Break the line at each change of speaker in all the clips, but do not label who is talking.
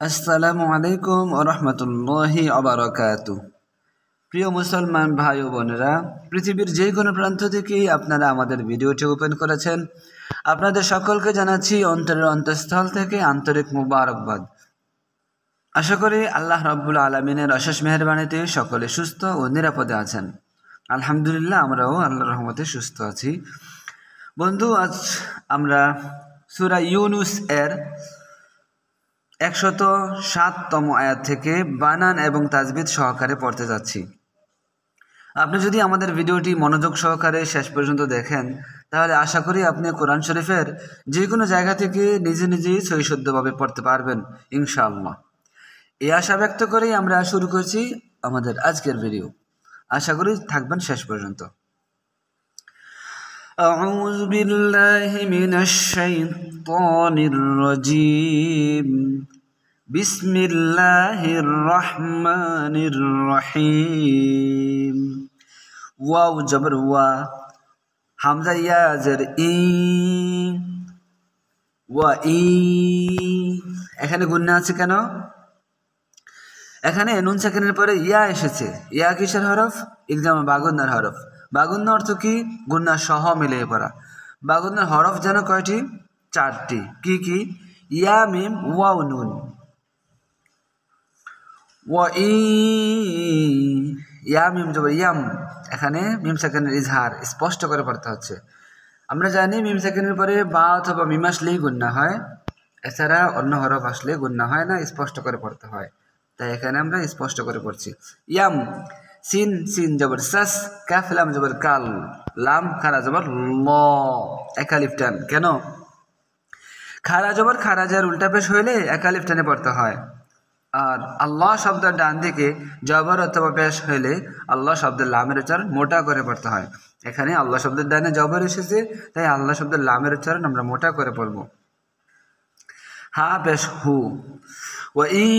আসসালামু আলাইকুম ওয়া রাহমাতুল্লাহি ওয়া বারাকাতুহু। প্রিয় মুসলমান ভাই ও বোনেরা, পৃথিবীর যে কোনো প্রান্ত থেকেই আপনারা আমাদের ভিডিওটি ওপেন করেছেন, আপনাদের সকলকে জানাচ্ছি অন্তরের অন্তঃস্থল থেকে আন্তরিক মুবারকবাদ। আশা করি আল্লাহ রাব্বুল আলামিনের অশেষ মেহেরবানিতে সকলে সুস্থ ও নিরাপদে আছেন। আলহামদুলিল্লাহ, আমরাও আল্লাহর রহমতে সুস্থ আছি। বন্ধু, আজ আমরা সূরা ইউনুস এর 107তম আয়াত থেকে বানান এবং তাজবিদ সহকারে পড়তে যাচ্ছি। আপনি যদি আমাদের ভিডিওটি মনোযোগ সহকারে শেষ পর্যন্ত দেখেন, তাহলে আশা করি আপনি কোরআন শরীফের যে কোনো জায়গা থেকে নিজে নিজেই সহিশুদ্ধভাবে পড়তে পারবেন ইনশাআল্লাহ। এই আশা ব্যক্ত করেই আমরা শুরু করছি আমাদের আজকের ভিডিও। আশা করি থাকবেন শেষ পর্যন্ত। أعوذ بالله من الشيطان الرجيم بسم الله الرحمن الرحيم واو জবর ওয়া, হামজা ইয়া জের ই, ওয়া ই। এখানে গুন্না আছে কেন? এখানে নুন সাকিনের পরে ইয়া এসেছে। ইয়া কিসের হরফ? ইকরাম বাগুন্নার হরফ। বাগুন্না অর্থ কি? গুন্না সহ মিলিয়ে পড়া। বাগুন্নার হরফ যেন কয়টি? 4টি। কি কি? ইয়া মিম ওয়াও নুন। ওয়া ই, ইয়া মিম জবর ইয়াম। এখানে মিম সাকিনের ইজহার স্পষ্ট করে পড়তে হচ্ছে। আমরা জানি মিম সাকিনের পরে বা অথবা মিম আসলেই গুন্না হয়, এছাড়া অন্য হরফ আসলে গুন্না হয় না, স্পষ্ট করে পড়তে হয়। তাই এখানে আমরা স্পষ্ট করে পড়ছি। ইয়াম, সিন সিন জবর সাস, কাফ লাম জবর কাল, লাম খারা জবর ল, একালিফ টান। কেন? খারা জবর খারাজের উল্টা পেশ হইলে একালিফ টানে পড়তে হয়। আর আল্লাহ শব্দের ডান দিকে জবর অথবা পেশ হইলে আল্লাহ শব্দের লামের উচ্চারণ মোটা করে পড়তে হয়। এখানে আল্লাহ শব্দের ডানে জবর এসেছে, তাই আল্লাহ শব্দের লামের উচ্চারণ আমরা মোটা করে পড়ব। হা পেশ হু। وَإِن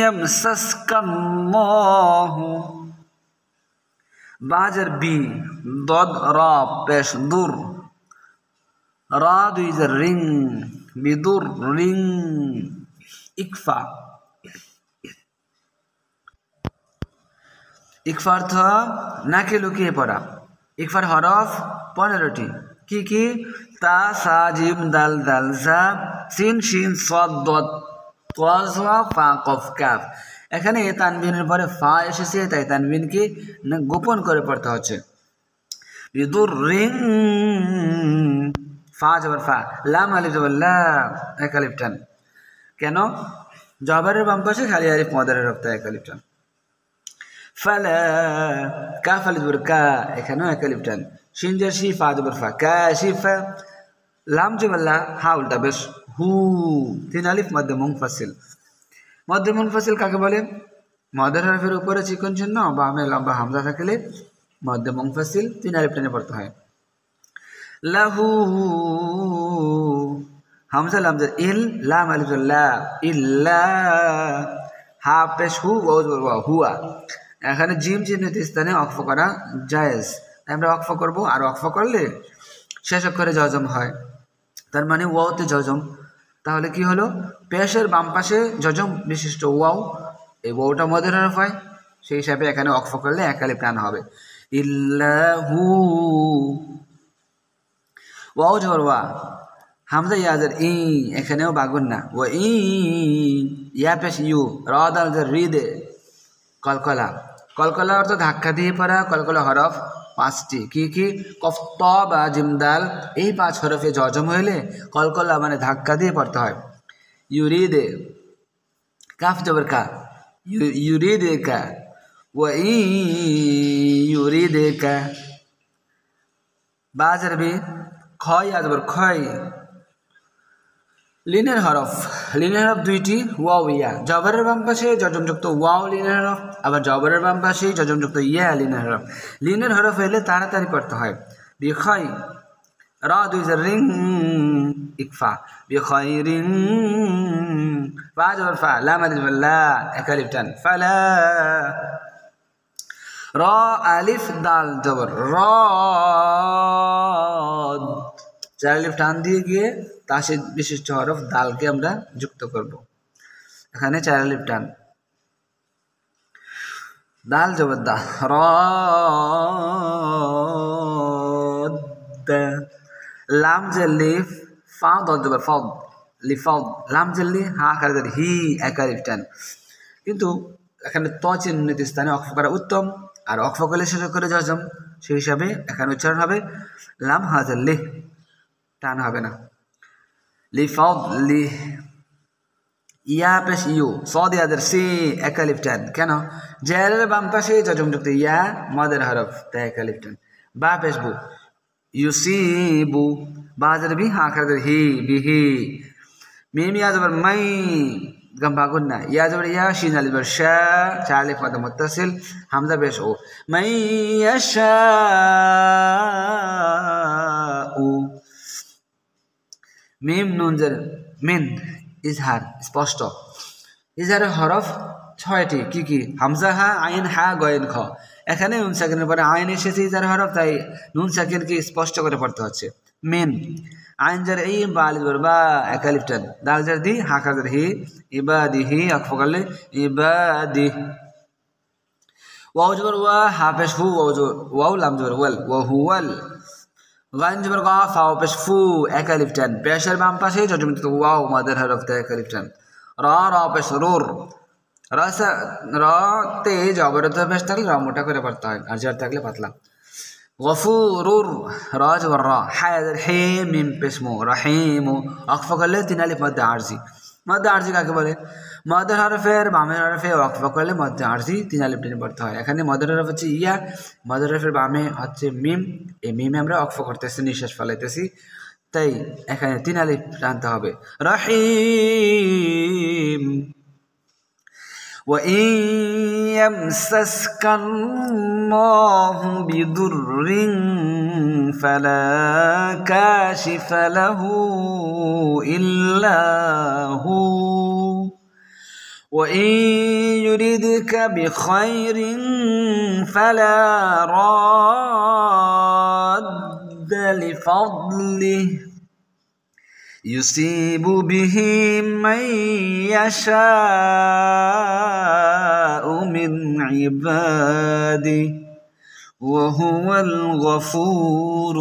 يَمْسَسْكَ اللَّهُ, বাজের বি, দদ রা পেশ দুর, রা দুইজের রিং, বিদুর রিং। ইকফা, ইকফা অর্থ নাকে লুকিয়ে পড়া। ইকফার হরফ 15টি। কি কি? তা, সা, জিম, দাল, দাল, জা, সিন, শিন, সাদ, দদ, তোয়া, ফা, কফ, কাফ। এখানে তানবিনের পরে ফা এসেছে, তাই তানবিনকে গোপন করে পড়তে হচ্ছে। বিদুর রিং, ফা জবর ফা, লাম আলিফ জবর লা, এক আলিফ টান। কেন? জবরের বাম পাশে খালি আলিফ মদারের রক্ত, এক আলিফ টান। ফালা, কাফ আলিফ জবর কা, এখানেও এক আলিফ টান। শিন জের শি, ফা জবর ফা, কাশিফা, লাম জবর লা, হা উল্টা বেশ হু, 3 আলিফ মধ্যে মুনফাসিল। মধ্যে মুনফাসিল কাকে বলে? মদের হরফের উপরে চিকন চিহ্ন, বামে লম্বা হামজা থাকলে মধ্যে মুনফাসিল 3 আলিফ টেনে পড়তে হয়। লাহু, হামজা লাম জের ইল, লাম আলিফ জবর লা, ইল্লা, হা পেশ হু, ওয়াও জবর ওয়া, হুয়া। এখানে জিম চিহ্নিত স্থানে ওয়াকফ করা জায়েজ, আমরা ওয়াকফ করব। আর ওয়াকফ করলে শেষ অক্ষরে জজম হয়, তার মানে ওয়াওতে জজম। তাহলে কি হলো? পেশের বাম পাশে জজম বিশিষ্ট ওয়াও, এই ওয়াওটা মদের হরফ হয়, সেই হিসাবে এখানে ওয়াকফ করলে এক আলিফ টান হবে। ইল্লাহু, ওয়াও জবর ওয়া, হামজা ইয়াজের ই, এখানেও বাগুন না। ওয়া ই, ইয়া পেশ ইউ, রা দাল জের রি দে, কলকলা। কলকলা অর্থ ধাক্কা দিয়ে পড়া। কলকলা হরফ 5টি। কি কি? কফ, ত, বা, জিম, দাল, এই 5 হরফে জজম হইলে কলকলা মানে ধাক্কা দিয়ে পড়তে হয়। ইউরিদে, কাফ জবর কা, ইউরিদে কা, ওয়া ই ইউরিদে কা। বাজের বি, খয় আজবর খয়, লিনের হরফ। লিনের হরফ 2টি, ওয়াও ইয়া। জবরের বাম পাশে জজমযুক্ত ওয়াও লিনের হরফ, আবার জবরের বাম পাশে জজমযুক্ত ইয়া লিনের হরফ। লিনের হরফ হইলে তাড়াতাড়ি পড়তে হয়। বিখয়, রা দুইজের রিং, ইকফা, বিখয় রিং, ফা জবর ফা, লাম আলিফ জবর লা, এক আলিফ টান, ফালা। র আলিফ দাল জবর র, 4 আলিফ টান দিয়ে গিয়ে তাসিদ বিশিষ্ট হরফ দালকে আমরা যুক্ত করব। এখানে 4 আলিফ টান। দাল জবর দা, র লাম জেলি, ফা দল জবর ফদ, লিফদ, লাম জেলি, হা খারাজের হি, 1 আলিফ টান। কিন্তু এখানে ত চিহ্নিত স্থানে অক্ফ করা উত্তম, আর অক্ফ করলে শেষ করে জজম, সেই হিসাবে এখানে উচ্চারণ হবে লাম হাজার লি, টান হবে না। লিফদ লি, ইয়া পেশ ইউ, সদ ইয়াদের সি, 1 আলিফ টান। কেন? জেরের বাম পাশে জজমযুক্ত ইয়া, মদের হরফ, তাই 1 আলিফ টান। বা পেশ বু, ইউসিবু, বাজার বি, হা খারাজের হি, বিহি। মিম ইয়া জবর মাই, গম্বা গুন্না, ইয়া জবর ইয়া, শিন আলিফ জবর শা, 4 আলিফ মদ মুত্তাসিল, হামজা পেশ ও, মাই ইয়াশাউ। মিম নুন জের মিন, ইজহার, স্পষ্ট। ইজহারের হরফ 6টি, কি কি? হামজা, হা, আইন, হা, গয়েন, খ। এখানে নুন সাকিনের পরে আইন এসেছে ইজহার হরফ, তাই নুন সাকিনকে স্পষ্ট করে পড়তে হচ্ছে। মিন, আইন জার ই, বা আলিফ জবর বা, 1 আলিফ টান। দাল জার দি, হা খারাজের হি, ইবাদিহি, অক্ফ করলে ইবাদি। ওয়াও জবর ওয়া, হা পেশ হু, ওয়াও লাম জবর ওয়াল, ওয়াহুয়াল। গাইন জবর গা, ফাও পেশ ফু, 1 আলিফ টান। পেশের বাম পাশে জজমযুক্ত ওয়াও, মাদের হরফ, তাই 1 আলিফ টান। রা পেশ রুর, র তে জবরত পেশ থাকলে র মোটা করে পড়তে হয়, আর জের থাকলে পাতলা। গফুরুর, র জবর র, হায়াদের হে, মিম পেশ মু, রহিমু, অক্ফ করলে 3 আলিফ মধ্যে আরজি। মধ্যে আরজি কাকে বলে? মদের হরফের বামের হরফে অক্ফ করলে মধ্যে আরজি 3 আলিফ টেনে পড়তে হয়। এখানে মদের হরফ হচ্ছে ইয়া, মদের হরফের বামে হচ্ছে মিম, এই মিমে আমরা অক্ফ করতেছি, নিঃশ্বাস ফেলাইতেছি, তাই এখানে 3 আলিফ টানতে হবে। রহিম। وإن يمسسك الله بضر فلا كاشف له إلا هو وإن يردك بخير فلا راد لفضله يصيب به من يشاء من عباده وهو الغفور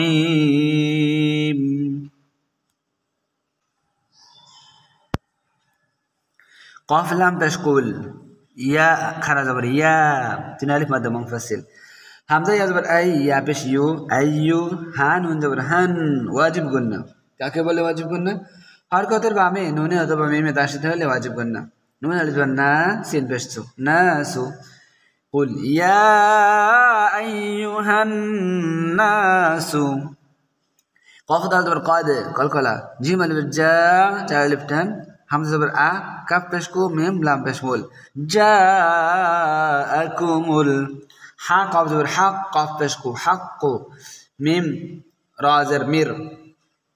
الرحيم. قاف لام بشكول يا خرج زبر يا 3 الف مد منفصل. হামজা ইয়া জবর আই, ইয়া পেশ ইউ, আইয়ু, হা নুন জবর হান, ওয়াজিব গুন্না। কাকে বলে ওয়াজিব গুন্না? হরকতের বামে নুনে অথবা মিমে তার সাথে হলে ওয়াজিব গুন্না। নুন আলিফ না, সিন পেশ সু, নাসু। কুল ইয়া আইয়ুহান নাসু। কফ দাল জবর কাদ, কলকলা। জিম আলিফ জা, 4 আলিফ টান। হামজা জবর আ, কাফ পেশ কু, মিম লাম পেশ মুল, জাআকুমুল। হা কফ জবর হক, কফ পেশ কু, হাক্কু। মিম রাজের মির,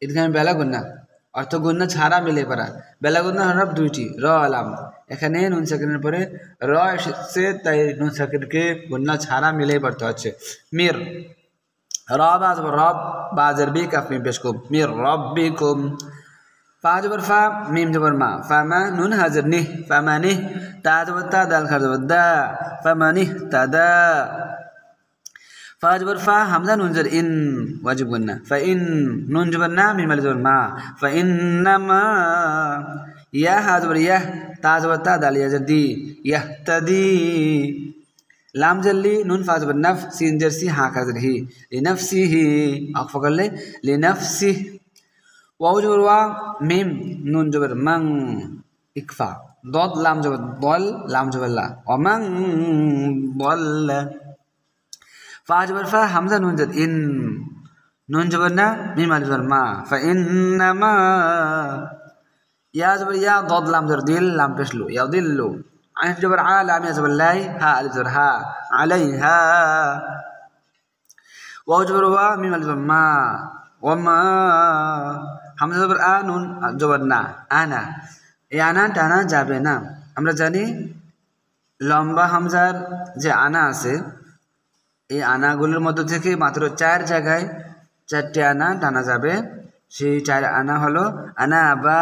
ইদগামে বেলা গুন্না, অর্থ গুন্না ছাড়া মিলে পড়া। বেলা গুন্না হরফ 2টি, র লাম। এখানে নুন সাকিনের পরে র এসেছে, তাই নুন সাকিনকে গুন্না ছাড়া মিলে পড়তে হচ্ছে। মির, র বা জবর রব, বাজের বি, কাফ মিম পেশ কু, মির রব্বিকুম। ফা জবর ফা, মিম জবর মা, ফামা, নুন হাজির নিহ, ফামানিহ। তা জবর তা, দাল খার জবর দা, ফামানিহ তাদা। ফা জবর ফা, হামজা নুন জবর ইন, ওয়াজিব গুন্না। ফা ইন, নুন জবর না, মিম আলিফ জবর মা, ফা ইন্নামা। ইয়া হা জবর ইয়াহ, তা জবর তা, দাল ইয়া জবর দি, ইয়াহতাদি। লাম জল্লি, নুন ফা জবর নফ, সিন জের সি, হা খার জবর হি, লিনাফসিহি, অক্ফ করলে লিনাফসিহ। ওয়াও জবর ওয়া, মিম নুন জবর মাং, ইকফা। দদ লাম জবর দল, লাম জবর লা, অমাং দল্লা। ফা জবর ফা, হামজা নুন জবর ইন, নুন জবর না, মিম আলিফ জবর মা, ফা ইন্নামা। ইয়া জবর ইয়া, দদ লাম জবর দিল, লাম পেশ লু, ইয়াদিল্লু। আইন জবর আ, লাম ইয়া জবর লাই, হা আলিফ জবর হা, আলাইহা। ওয়াও জবর ওয়া, মিম আলিফ জবর মা, ওমা। হামজা জবর আ, নুন জবর না, আনা। এই আনা টানা যাবে না। আমরা জানি লম্বা হামজার যে আনা আছে, এই আনাগুলোর মধ্য থেকে মাত্র 4 জায়গায় 4টি আনা টানা যাবে। সেই 4 আনা হলো আনা আবা,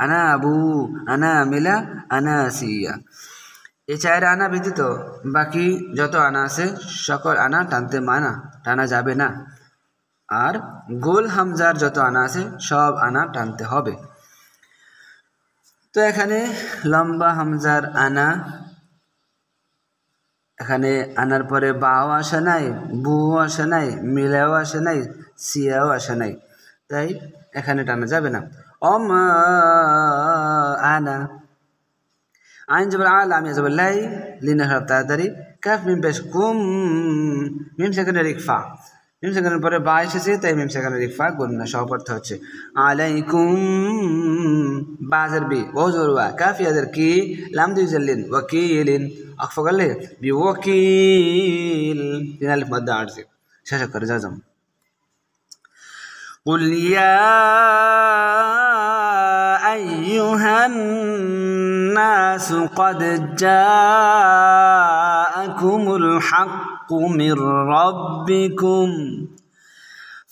আনা আবু, আনা আমিলা, আনা আসিয়া। এই 4 আনা ব্যতীত বাকি যত আনা আছে সকল আনা টানা যাবে না। আর গোল হামজার যত আনা আছে সব আনা টানতে হবে। তো এখানে লম্বা হামজার আনা, এখানে আনার পরে বাও আসে নাই, বুও আসে নাই, মিলাও আসে নাই, সিয়াও আসে নাই, তাই এখানে টানা যাবে না। অমা আনা, আইন জবর আল, আমি জবর লাই, লিনা হরফ তাড়াতাড়ি, কাফ মিম পেশ কুম, মিম সেকেন্ডের ইকফা, মিম সেকেন্ডের পরে বা এসেছে তাই মিম সেকেন্ডের ইকফা গুন্না সব অর্থ হচ্ছে আলাইকুম, বাজের বি ও জোরওয়া, কাফ ইয়াদের কি, লাম দুই জাল্লিন, ওয়াকিলিন আকফা করলে বি ওয়াকিল, তিন আলিফ মধ্যে আরজি শেষ করে জাজম। قل يا أيها الناس قد جاءكم الحق من ربكم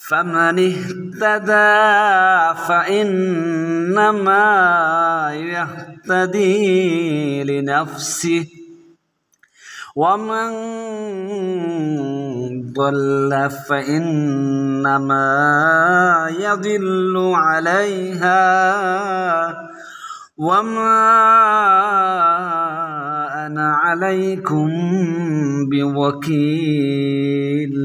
فمن اهتدى فإنما يهتدي لنفسه ومن ضل فإنما يضل عليها وما أنا عليكم بوكيل.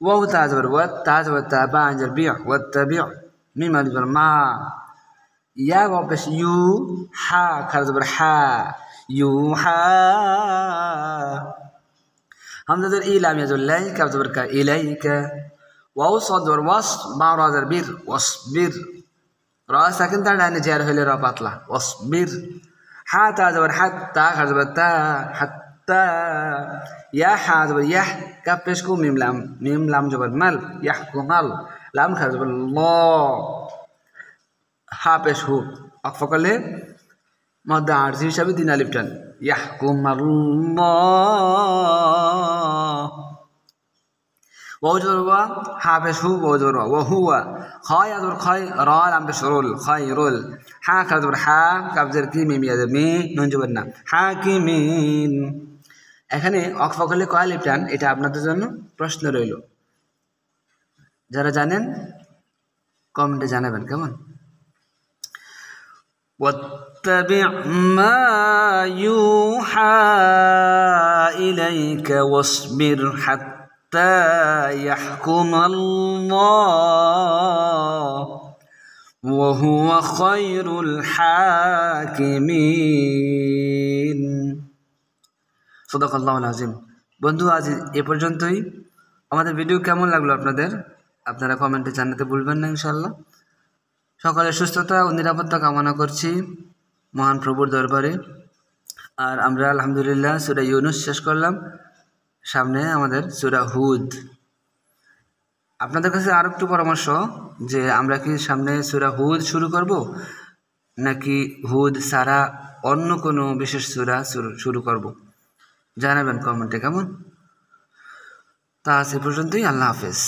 واو تعزبر والتعزبر تابع عن البيع والتبيع مما يزبر ما يا وبس يو حا كذبر حا يوحى همزة إلى يزبر لاي كذبر إليك واو صدر وص ما رازر بير واصبر را ساكن تاع جار هلي را باطلا واصبر حا تعزبر حتى كذبر تا حتى يا حاذبر يح كاف بيشكو ميم لام جبر مال يحكم مال لام كذبر الله হা পেশ হু অক্ফ করলে মধ্যে আরজি হিসাবে 3 আলিফ টান ইয়াহকুম আল্লাহ। ওয়াও জবর হা পেশ হু ওয়াও জবর ওয়া হুয়া খায় জবর খায় রা লাম পেশ রুল খায়রুল হা জবর হা কাফ জের কি মিম ইয়া মি নুন জবর না হাকিমিন। এখানে অক্ফ করলে কয় আলিফ টান এটা আপনাদের জন্য প্রশ্ন রইল, যারা জানেন কমেন্টে জানাবেন কেমন। واتبع ما يوحى إليك واصبر حتى يحكم الله وهو خير الحاكمين। সাদাকাল্লাহুল আযীম। বন্ধু আজ এ পর্যন্তই। আমাদের ভিডিও কেমন লাগলো আপনারা কমেন্টে জানাতে ভুলবেন না ইনশাআল্লাহ। সকলের সুস্থতা ও নিরাপত্তা কামনা করছি মহান প্রভুর দরবারে। আর আমরা আলহামদুলিল্লাহ সূরা ইউনূস শেষ করলাম, সামনে আমাদের সূরা হুদ। আপনাদের কাছে আরো একটু পরামর্শ যে আমরা কি সামনে সূরা হুদ শুরু করব নাকি হুদ ছাড়া অন্য কোনো বিশেষ সূরা শুরু করব, জানাবেন কমেন্টে কেমন। তা আজ এ পর্যন্তই। আল্লাহ হাফেজ।